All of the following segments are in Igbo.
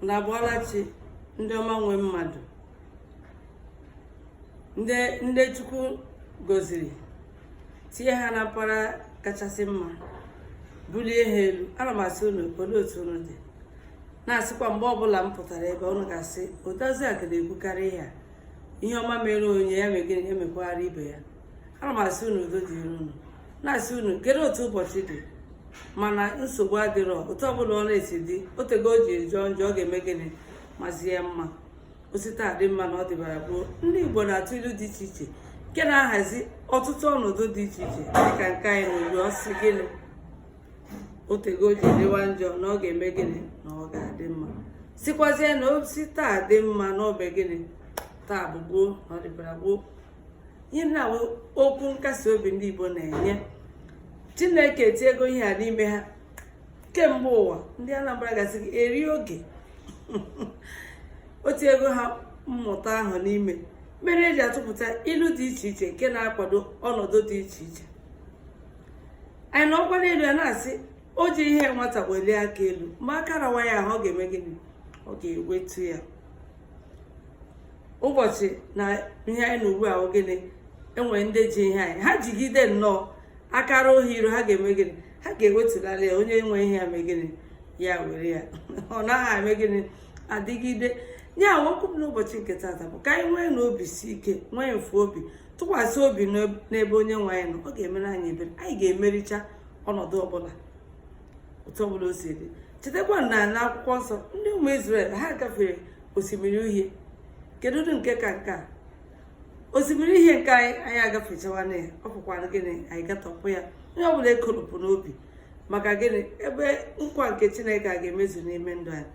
na abụọlachi ndị ọma nwe mmadụ ndị Chukwu goziri tinye ha na mpaghara kachasị mma bulie ha elu. Ana m asị unu olee otu unu dị, na-asịkwa mgbe ọbụla m pụtara ebe unu ga-asị Odoziakụ na-ekwukarị ihe ọma mere onye ya megịnị emekwara ibe ya. Ana m asị unu udo dịrị unu, na-asị unu kedu otu ụbọchị dị, mana nsogbu adịrọ otu ọbụla ọ na-esi dị otego o ji jọọ njọ ọ ga-eme gịnị mazie mma. Osita adị mma na ọ dịbara gboo. Ndị Igbo na-atụ ilu dị iche iche nke na-ahazi ọtụtụ ọnọdụ dị iche iche dịka nke anyị na-eri ọsị gịnị otego o ji dịwa njọ na ọ ga-eme gịnị na ọ ga-adị mma. Sikwazie na osi taa dị mma na ọbe gịnị taa bụ gboo na ọ dịbara gboo. Ihe na okwu nkasi obi ndị Igbo na-enye. Chineke etiego ihe a n'ime ha kemgbe ụwa. Ndị Anambra gasị gị eri oge o tiego ha mmụta ahụ n'ime mere eji atụpụta ilu dị iche iche nke na-akwado ọnọdụ dị iche iche. Anyị na ọkwa n'elu ya na-asị o ji ihe nwata welie aka elu ma aka rawa ya ahụ ọ ga-eme gịnị ọ ga-ewetu ya. Ụbọchị na ihe anyị na ugbu a gịnị enwere ndị ji ihe anyị ha jigide nnọọ akara ohi iro ha ga-eme gịnị ha ga-ewetụlarị ya onye nwe ihe ya mee gịnị ya were ya ọ naghị eme gịnị adịgide. Ya okwu m n'ụbọchị nke taata bụ ka anyị nwee na obi si ike, nwee mfu obi, tụkwasị obi n'ebe onye nwe anyị nọ. Ọ ga-emere anyị ebere, anyị ga-emericha ọnọdụ ọbụla otu ọbụla o si dị. Chetakwa na n'akwụkwọ nsọ ndị ụmụ Izrel ha gafere osimiri uhie. Kedu ụdị nke ka nke a? Osimiri uhie nke anyị agafechawana ya, ọ bụkwana gịnị anyị gatọpụ ya. Onye ọbụla ekolopụ n'obi maka gịnị ebe nkwa nke Chineke a ga-emezu n'ime ndụ anyị.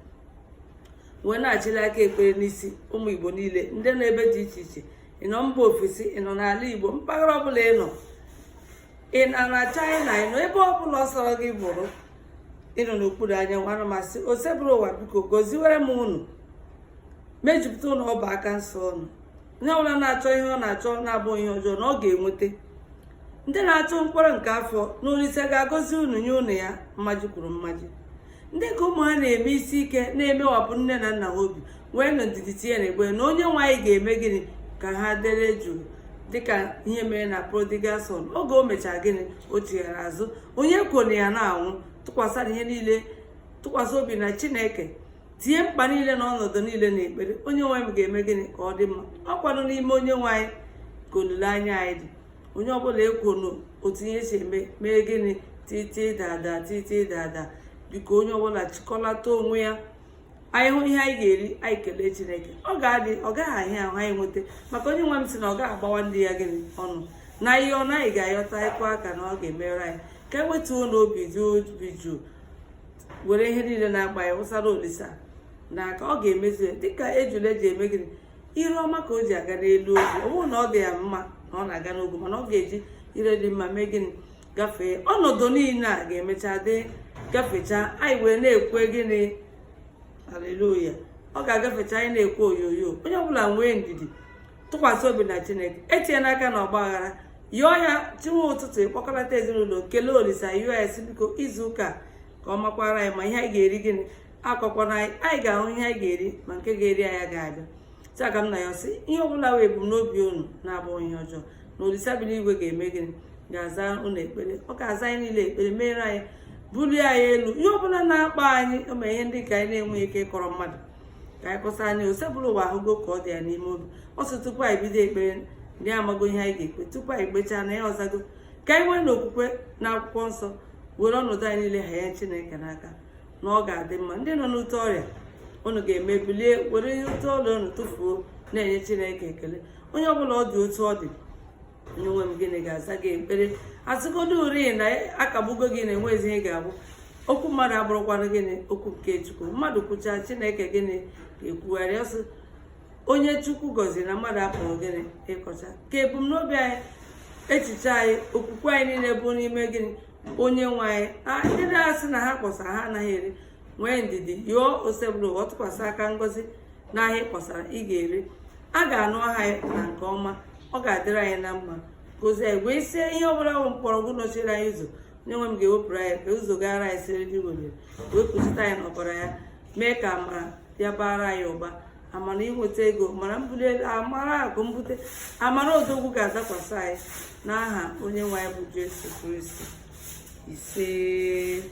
Wee na-achịla aka ekpere n'isi ụmụ Igbo niile ndị nọ ebe dị iche iche. Ị nọ mba ofesi, ị nọ n'ala Igbo, mpaghara ọbụla ị nọ, ị nọ na China, ị nọ ebe ọbụla ọ sọrọ gị bụrụ, ị nọ n'okpuru anyanwụ. Ana m asị osebụrụ ụwa biko goziwere m unu, mejupụta ụlọ ọba aka nsọ ọnụ. Onye ọbụla na-achọ ihe ọ na-achọ na-abụghị ihe ọjọọ na ọ ga-enweta. Ndị na-achọ mkpọrọ nke afọ na Olise ga-agọzi unu nye unu ya mmaji kwuru mmaji. Ndị ka ụmụ ha na-eme isi ike na-emewapụ nne na nna ha obi wee nọ ndidi tinye na egbe na onye nwe anyị ga-eme gịnị ka ha dere jụụ dịka ihe mere na prodigal son. Oge o mechara gịnị o chighara azụ, onye kwere ya na-anwụ. Tụkwasị ihe niile, tụkwasị obi na Chineke, tinye mkpa niile na ọnọdụ niile na ekpere. Onye nwe anyị ga-eme gịnị ka ọ dị mma. Ọ kwado n'ime onye nwe anyị ka olileanya anyị dị. Onye ọbụla ekwuru otu ihe si eme mee gịnị titi dada titi dada. Biko onye ọbụla chịkọlata onwe ya. Anyị hụ ihe anyị ga-eri, anyị kelee Chineke. Ọ ga-adị, ọ gaghị ahịa ahụ anyị nweta maka onye nwe m sị na ọ ga-agbawa ndị ya gịnị ọnụ na ihe ọ naghị ga-ayọta ịkwa aka na ọ ga-emere anyị ka e wetuo n'obi dị obi jụụ were ihe niile na-agba ya wụsara Olisa n'aka. Ọ ga-emezu dịka ejule ji eme gịnị ire ọma ka o ji aga n'elu ogu. Ọ bụrụ na ọ dị ya mma na ọ na-aga n'ogu, mana ọ ga-eji ire dị mma mee gịnị gafee. Ọnọdụ niile a ga-emecha dị gafecha, anyị wee na-ekwe gịnị haleluya. Ọ ga-agafecha anyị na-ekwe oyoyo. Onye ọbụla nwee ndidi, tụkwasị obi na Chineke, etinye n'aka na ọgba aghara. Yọọ ya chinwe ụtụtụ, ịkpọkọlata ezinụlọ, kelee Olisa US biko izu ụka ka ọ makwara anyị ma ihe anyị ga-eri gịnị akọkwana anyị ga-ahụ ihe anyị ga-eri ma nke ga-eri anyị ga-abịa. Taa ka m na ya sị ihe ọbụla wee ebumnobi unu na-abụghị ihe ọjọọ na Olisa bi n'igwe ga-eme gịnị ga-aza unu ekpere. Ọ ga-aza anyị niile ekpere, mere anyị, bulie anyị elu. Ihe ọbụla na-akpa anyị ma ihe ndị ka anyị na-enweghị ike ịkọrọ mmadụ ka anyị kọsa anyị. Osebụrụ ụwa ahụgo ka ọ dị ya n'ime obi. Ọ sị tupu anyị bido ekpere ndị amago ihe anyị ga-ekpe, tupu anyị kpechaa na ya ọzago ka anyị nwee n'okwukwe na akwụkwọ nsọ were ọnọdụ anyị niile ha ya Chineke n'aka na ọ ga-adị mma. Ndị nọ n'ute ọrịa unu ga-eme bilie were ihe ute ọrịa unu tụfuo na-enye Chineke ekele. Onye ọbụla ọ dị otu ọ dị, onye nwe m gịnị ga-aza gị ekpere. Asịgodo uri na akagbugo gị na enwezi ihe ga-abụ okwu mmadụ abụrụkwana gịnị okwu nke Chukwu. Mmadụ kwuchaa Chineke gịnị ga-ekwugharị ọsọ. Onye Chukwu gọziri na mmadụ apụrụ gịnị ịkọcha ka ebumnobi anyị, echiche anyị, okwukwe anyị niile bụ n'ime gịnị onye nwe anyị. Ndị na-asị na ha kpọsara ha anaghị eri, nwee ndidi, yọọ osebụrụ ụwa, tụkwasị aka ngọzi n'ahịa ị kpọsara ị ga-eri. A ga-anụ aha anyị na nke ọma, ọ ga-adịrị anyị na mma. Gozie anyị wee sie ihe ọbụla bụ mkpọrọgwụ nọchiri anyị ụzọ. Onye nwe m ga-ewepụrụ anyị ka ụzọ gara anyị siri dị were wee kwụsịta anyị n'ọbara ya, mee ka amara ya bara anyị ụba, amara inweta ego, mara mbuli elu, amara akụ mbute, amara odogwu ga-adakwasị anyị n'aha onye nwe anyị bụ Jesu Kristi. Ise.